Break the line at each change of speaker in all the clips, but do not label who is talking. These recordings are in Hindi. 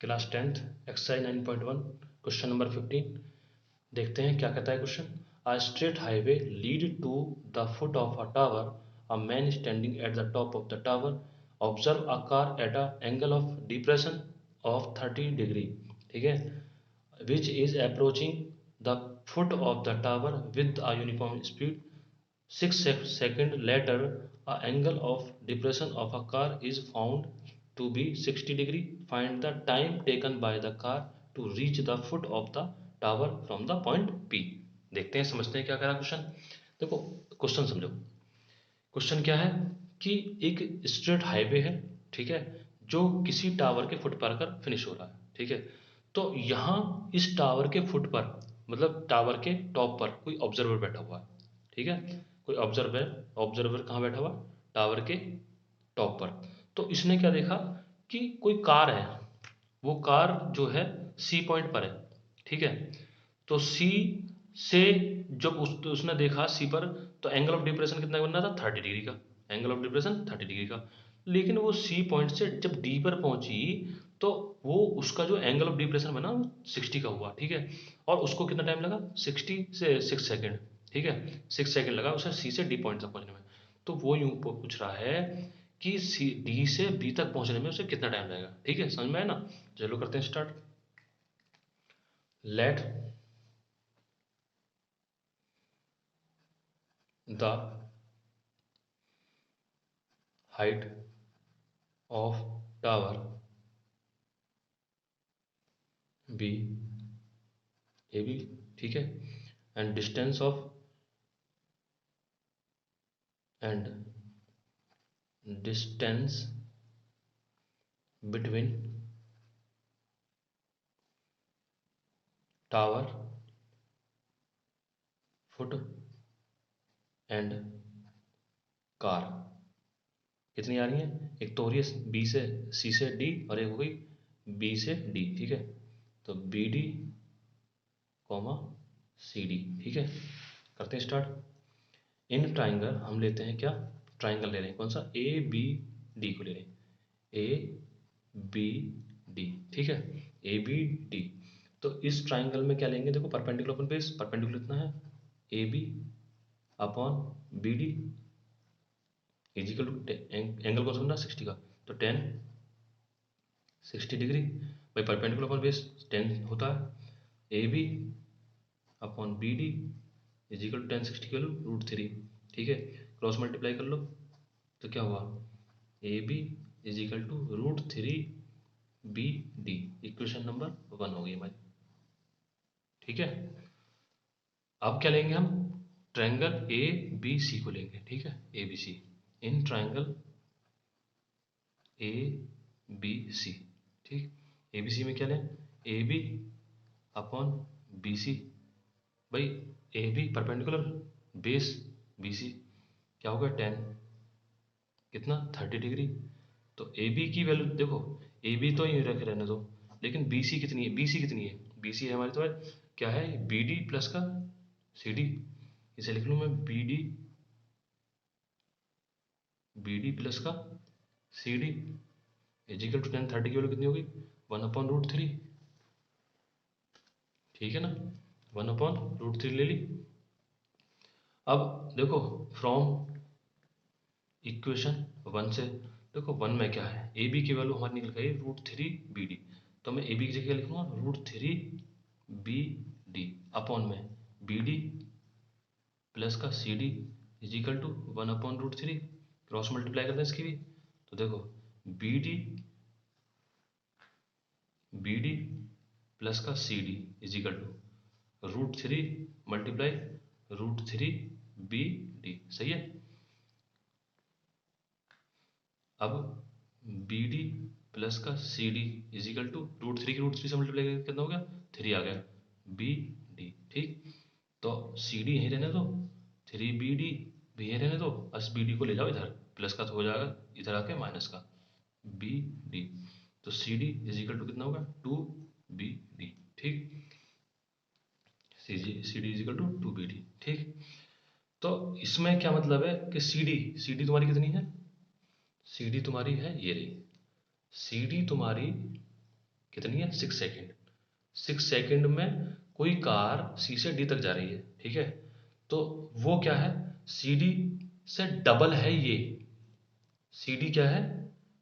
Class 10th exercise 9.1 question number 15। देखते हैं क्या कहता है question. A straight highway lead to the foot of a tower. A man standing at the top of the tower observe a car at a angle of depression of 30 degree, ठीक है, which is approaching the foot of the tower with a uniform speed. 6 seconds later, a angle of depression of a car is found to be 60 degree. Find the time taken by the car to reach the foot of the tower from the point P. देखते हैं, समझते हैं क्या कह रहा क्वेश्चन। देखो क्वेश्चन समझो। क्वेश्चन क्या है कि एक स्ट्रेट हाईवे है, ठीक है, जो किसी टावर के फुट पर आकर फिनिश हो रहा है, ठीक है। तो यहाँ इस टावर के फुट पर, मतलब टावर के टॉप पर कोई ऑब्जर्वर बैठा हुआ है, ठीक है। कोई ऑब्जर्वर ऑब्जर्वर कहाँ बैठा हुआ? टावर के टॉप पर। तो इसने क्या देखा कि कोई कार है, वो कार जो है सी पॉइंट पर है, ठीक है। तो सी से जब उसने देखा सी पर, तो एंगल ऑफ डिप्रेशन कितना बन रहा था? 30 डिग्री का। एंगल ऑफ डिप्रेशन 30 डिग्री का। लेकिन वो सी पॉइंट से जब डी पर पहुंची, तो वो उसका जो एंगल ऑफ डिप्रेशन बना वो 60 का हुआ, ठीक है। और उसको कितना टाइम लगा? 60 से 6 सेकेंड, ठीक है। 6 सेकेंड लगा उसे सी से डी पॉइंट तक पहुंचने में। तो वो यूं पूछ रहा है कि सी डी से बी तक पहुंचने में उसे कितना टाइम लगेगा, ठीक है। समझ में आया ना? चलो करते हैं start. Let the height of tower be A B, ठीक है, and distance of and distance between tower foot and car कितनी आ रही है? एक तो हो रही है बी से सी से डी, और एक हो गई बी से डी, ठीक है। तो B D comma C D, ठीक है। करते हैं स्टार्ट। इन ट्राइंगल हम लेते हैं क्या? ट्राइंगल ले रहे हैं, कौन सा? ए बी डी को ले रहे हैं। ए बी डी, ठीक है। A B D. तो इस ट्राइंगल में क्या लेंगे? देखो परपेंडिकुलर अपन बेस, परपेंडिकुलर कितना है? A B upon B D equal to angle कौन सा बना? 60 का। तो 10 60 डिग्री भाई, परपेंडिकुलर अपॉन बेस 10 होता है। A B upon B D equal to 10 60 के √3, ठीक है। क्रॉस मल्टीप्लाई कर लो तो क्या हुआ? A B equal to √3 B D. Equation number 1 हो गई हमारी, ठीक है। अब क्या लेंगे हम? ट्रायंगल ए बी सी को लेंगे, ठीक है। A B C in triangle A B C, ठीक। ए बी सी में क्या लें? A B upon B C. भाई A B perpendicular base B C, क्या होगा? 10 कितना? 30 डिग्री। तो ए बी की वैल्यू देखो, ए बी तो ही रख रहने दो, लेकिन बी सी कितनी है? बी सी कितनी है? बी सी है हमारी, तो है क्या है? बी डी प्लस का सी डी। इसे लिख लूँ मैं बी डी प्लस का सी डी इजिकल टू 10 30 की वैल्यू कितनी होगी? 1/√3, ठीक है ना। 1/√3 ले ली। अब देखो फ्रॉम इक्वेशन 1 से, देखो 1 में क्या है? ए बी की वैल्यू हमारी निकल गई √3 बी डी। तो मैं ए बी की जगह लिखूंगा √3 बी डी अपॉन में बी डी प्लस का C D equal to 1/√3। Cross multiply करते हैं इसकी भी, तो देखो बी डी प्लस का C D equal to √3 multiply √3 B D, सही है। अब बी डी प्लस का सी डी इजिकल टू √3 से मल्टीप्लाई करके कितना हो गया? 3 आ गया बी डी, ठीक। तो सी डी यहीं रहने दो, 3 बी डी भी यहीं रहने दो, बस बी डी को ले जाओ इधर, प्लस का तो हो जाएगा इधर आके माइनस का बी डी। तो सी डी इजिकल टू कितना होगा? 2 बी डी, ठीक। C D equal to 2 B D, ठीक। तो इसमें क्या मतलब है कि सी डी तुम्हारी कितनी है? सी डी तुम्हारी है ये रही। सी डी तुम्हारी कितनी है 6 सेकेंड। 6 सेकेंड में कोई कार सी से डी तक जा रही है, ठीक है, तो वो क्या है, सी डी से डबल है ये। सी डी क्या है,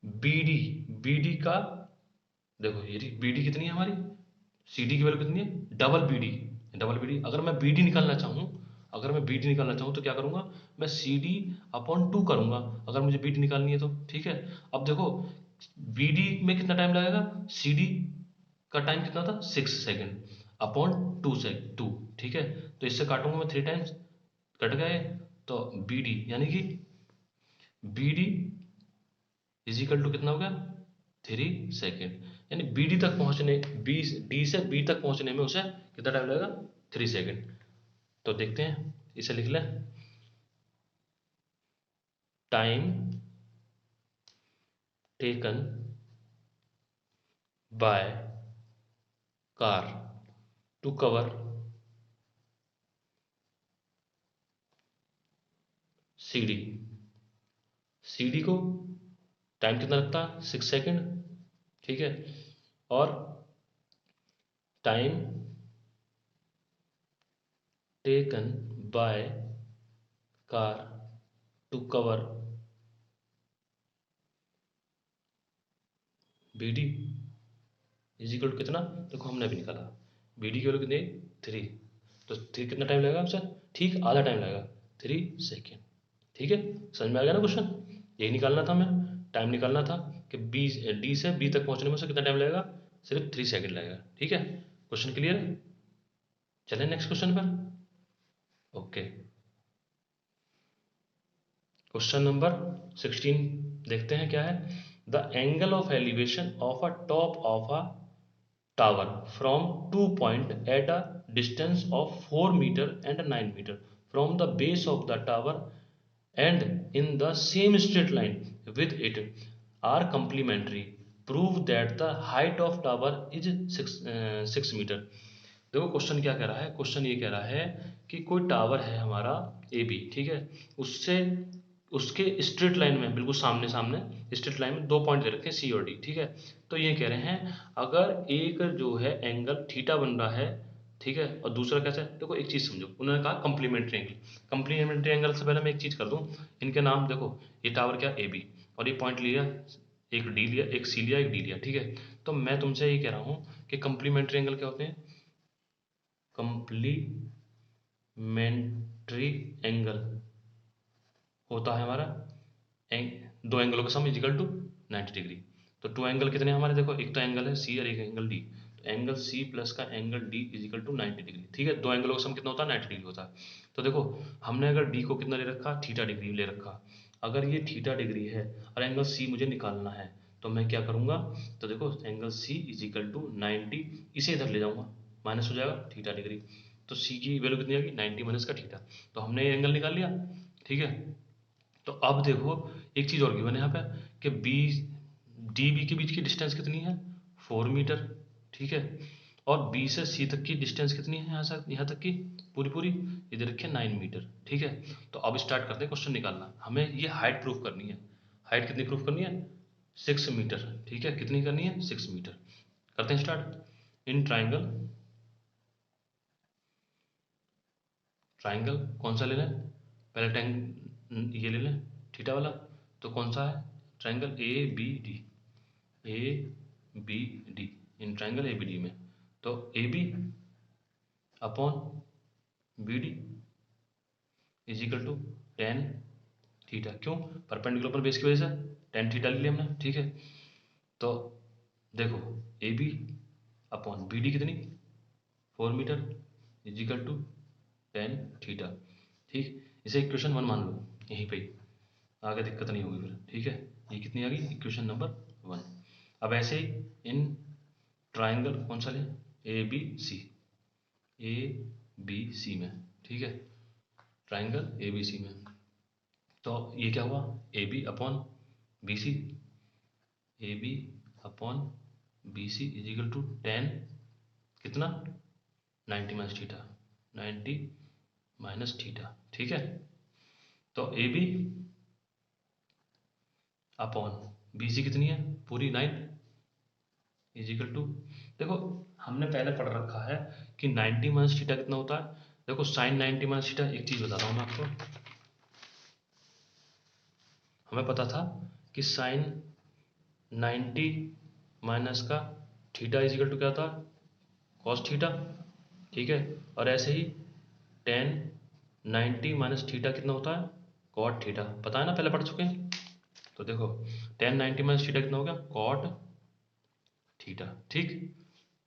बी डी, बी डी का, देखो ये बी डी कितनी है हमारी, सी डी की वैल्यू कितनी है, double B D. Double B D, अगर मैं बी डी निकालना चाहूँ, अगर मैं बी डी निकालना चाहूँ तो क्या करूँगा, मैं सी डी अपॉन 2 करूँगा, अगर मुझे बी डी निकालनी है तो, ठीक है। अब देखो बी डी में कितना टाइम लगेगा, सी डी का टाइम कितना था 6 सेकेंड, अपॉन 2, ठीक है। तो इससे काटूंगा मैं 3 टाइम्स, कट गए, तो बी डी यानी कि B D is equal to कितना हो गया 3 सेकेंड, यानी बी डी तक पहुंचने, बी डी से बी तक पहुंचने में उसे कितना टाइम लगेगा 3 सेकेंड। तो देखते हैं, इसे लिख लें, time taken by car to cover C D. C D को टाइम कितना लगता है 6 सेकेंड, ठीक है, और time taken by car to cover B D is equal to कितना, देखो हमने अभी निकाला, बी डी की वैल्यू कितनी 3, तो 3 कितना टाइम लगेगा सर, ठीक आधा टाइम लगेगा 3 सेकेंड, ठीक है। समझ में आ गया ना क्वेश्चन, यही निकालना था हमें, टाइम निकालना था कि बी डी से बी तक पहुंचने में उसे कितना टाइम लगेगा, सिर्फ 3 सेकेंड लगेगा, ठीक है। क्वेश्चन क्लियर है, चलें नेक्स्ट क्वेश्चन पर। ओके, क्वेश्चन नंबर 16 देखते हैं क्या है। The angle of elevation of a top of a tower from 2 point at a distance of 4 meter and 9 meter from the base of the tower and in the same straight line with it are complementary, prove that the height of tower is 6 meter। देखो क्वेश्चन क्या कह रहा है, क्वेश्चन ये कह रहा है कि कोई टावर है हमारा ए बी, ठीक है, उससे उसके स्ट्रेट लाइन में, बिल्कुल सामने सामने स्ट्रेट लाइन में 2 पॉइंट दे रखे हैं सी और डी, ठीक है। तो ये कह रहे हैं अगर एक जो है एंगल थीटा बन रहा है, ठीक है, और दूसरा कैसे है, देखो एक चीज़ समझो, उन्होंने कहा कम्प्लीमेंट्री एंगल। कम्प्लीमेंट्री एंगल से पहले मैं एक चीज़ कर दूँ, इनके नाम देखो, ये टावर क्या ए बी, और ये पॉइंट लिया, एक डी लिया, एक सी लिया, एक डी लिया, ठीक है। तो मैं तुमसे ये कह रहा हूँ कि कम्प्लीमेंट्री एंगल क्या होते हैं, कम्प्लीमेंट्री एंगल होता है हमारा दो एंगलों का सम इजिकल टू 90 डिग्री। तो 2 एंगल कितने हैं हमारे, देखो एक तो एंगल है सी और एक एंगल डी, तो एंगल सी प्लस का angle D equal to 90 degree, ठीक है। 2 एंगलों का सम कितना होता है 90 डिग्री होता है। तो देखो हमने अगर डी को कितना ले रखा, थीटा डिग्री ले रखा, अगर ये थीटा डिग्री है और एंगल सी मुझे निकालना है, तो मैं क्या करूँगा, तो देखो एंगल सी इजिकल टू 90, इसे इधर ले जाऊँगा, माइनस हो जाएगा थीटा डिग्री, तो सी की वैल्यू कितनी आएगी 90 माइनस का थीटा, तो हमने ये एंगल निकाल लिया, ठीक है। तो अब देखो एक चीज़ और गिवन है यहाँ पे कि बी डी बी के बीच की डिस्टेंस कितनी है 4 मीटर, ठीक है, और बी से सी तक की डिस्टेंस कितनी है यहाँ तक की पूरी पूरी, इधर रखिए 9 मीटर, ठीक है। तो अब स्टार्ट करते हैं क्वेश्चन निकालना, हमें ये हाइट प्रूफ करनी है। हाइट कितनी प्रूफ करनी है 6 मीटर, ठीक है, कितनी करनी है 6 मीटर। करते हैं स्टार्ट। इन ट्राइंगल, ट्राइंगल कौन सा ले लें, पहले टैंग ये ले लें थीटा वाला, तो कौन सा है triangle A B D, A B D, in triangle A B D में, तो A B upon B D is equal to tan theta, क्यों, परपेंडिकुलर पर बेस की वजह से टेन थीटा ले लिया हमने, ठीक है। तो देखो A B upon B D कितनी 4 metre is equal to tan theta, ठीक। इसे इक्वेशन 1 मान लो यहीं पे ही, आगे दिक्कत नहीं होगी फिर, ठीक है। ये कितनी आ गई इक्वेशन नंबर 1। अब ऐसे ही इन ट्राइंगल कौन सा लें A B C, A B C में, ठीक है, ट्राइंगल ए बी सी में, तो ये क्या हुआ A B upon B C, A B upon B C is equal to tan कितना 90 माइनस थीटा, 90 माइनस थीटा, ठीक है। तो A B upon B C कितनी है पूरी 9, इजिकल टू, देखो हमने पहले पढ़ रखा है कि 90 माइनस थीटा कितना होता है। देखो साइन 90 माइनस थीटा, एक चीज बताता हूँ मैं आपको, हमें पता था कि साइन 90 माइनस का थीटा इजिकल टू क्या था, कॉस थीटा, ठीक है। और ऐसे ही टेन 90 माइनस थीटा कितना होता है, कॉट थीटा, पता है ना, पहले पढ़ चुके हैं। तो देखो टेन 90 माइनस थीटा कितना हो गया, कॉट थीटा, ठीक।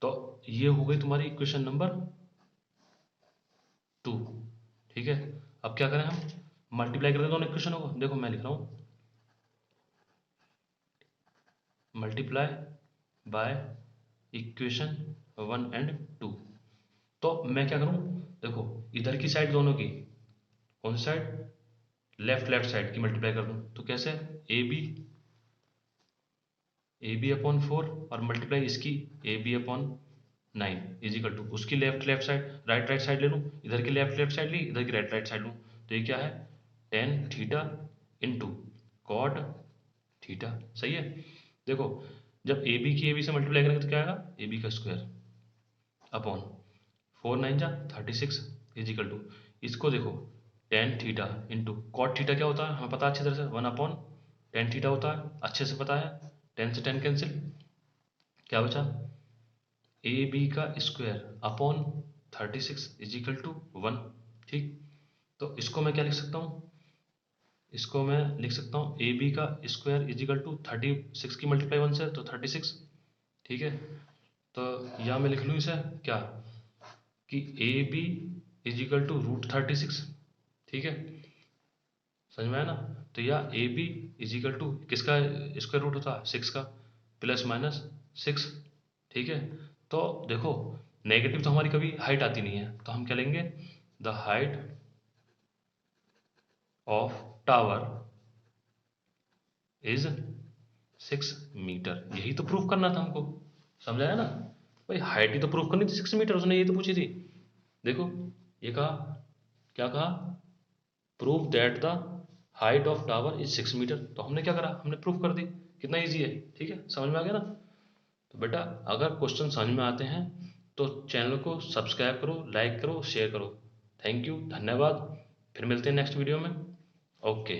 तो ये हो गई तुम्हारी इक्वेशन नंबर 2, ठीक है। अब क्या करें हम, मल्टीप्लाई कर दे दोनों इक्वेशनों को। देखो मैं लिख रहा हूँ मल्टीप्लाई बाय इक्वेशन 1 एंड 2। तो मैं क्या करूँ, देखो इधर की साइड दोनों की, कौन सी साइड, लेफ्ट लेफ्ट साइड की मल्टीप्लाई कर दूँ तो कैसे, ए बी अपॉन 4 और मल्टीप्लाई इसकी A B upon 9 equal to उसकी left left side, right right side ले लूँ, इधर की लेफ्ट लेफ्ट साइड ली, इधर की राइट राइट साइड लूँ, तो ये क्या है, tan theta into cot theta, सही है। देखो जब ए बी की ए बी से मल्टीप्लाई करेंगे तो क्या आएगा, ए बी का स्क्वायर अपॉन 4 9 जा 36 इजिकल टू, इसको देखो tan theta into cot theta क्या होता है हमें पता है अच्छी तरह से, 1 अपॉन टेन थीटा होता है, अच्छे से पता है, टेन से टेन कैंसिल, क्या बचा, ए बी का स्क्वायर अपॉन 36 इजिकल टू 1, ठीक। तो इसको मैं क्या लिख सकता हूँ, इसको मैं लिख सकता हूँ ए बी का स्क्वायर इजिकल टू 36 की मल्टीप्लाई 1 से तो 36, ठीक है। तो यहाँ मैं लिख लूँ इसे क्या, कि ए बी इजिकल टू √36, ठीक है, समझ में आया ना। तो या ए बी इजिकल टू किसका स्क्वायर रूट होता है, 6 का, प्लस माइनस 6, ठीक है। तो देखो नेगेटिव तो हमारी कभी हाइट आती नहीं है, तो हम क्या लेंगे, the height of tower is 6 metre, यही तो प्रूफ करना था हमको, समझाया ना भाई, हाइट ही तो प्रूफ करनी थी 6 मीटर, उसने यही तो पूछी थी। देखो ये कहा, क्या कहा, prove that the height of tower is 6 metre, तो हमने क्या करा, हमने प्रूफ कर दी, कितना ईजी है, ठीक है, समझ में आ गया ना। तो बेटा अगर क्वेश्चन समझ में आते हैं तो चैनल को सब्सक्राइब करो, लाइक करो, शेयर करो। थैंक यू, धन्यवाद, फिर मिलते हैं नेक्स्ट वीडियो में, ओके।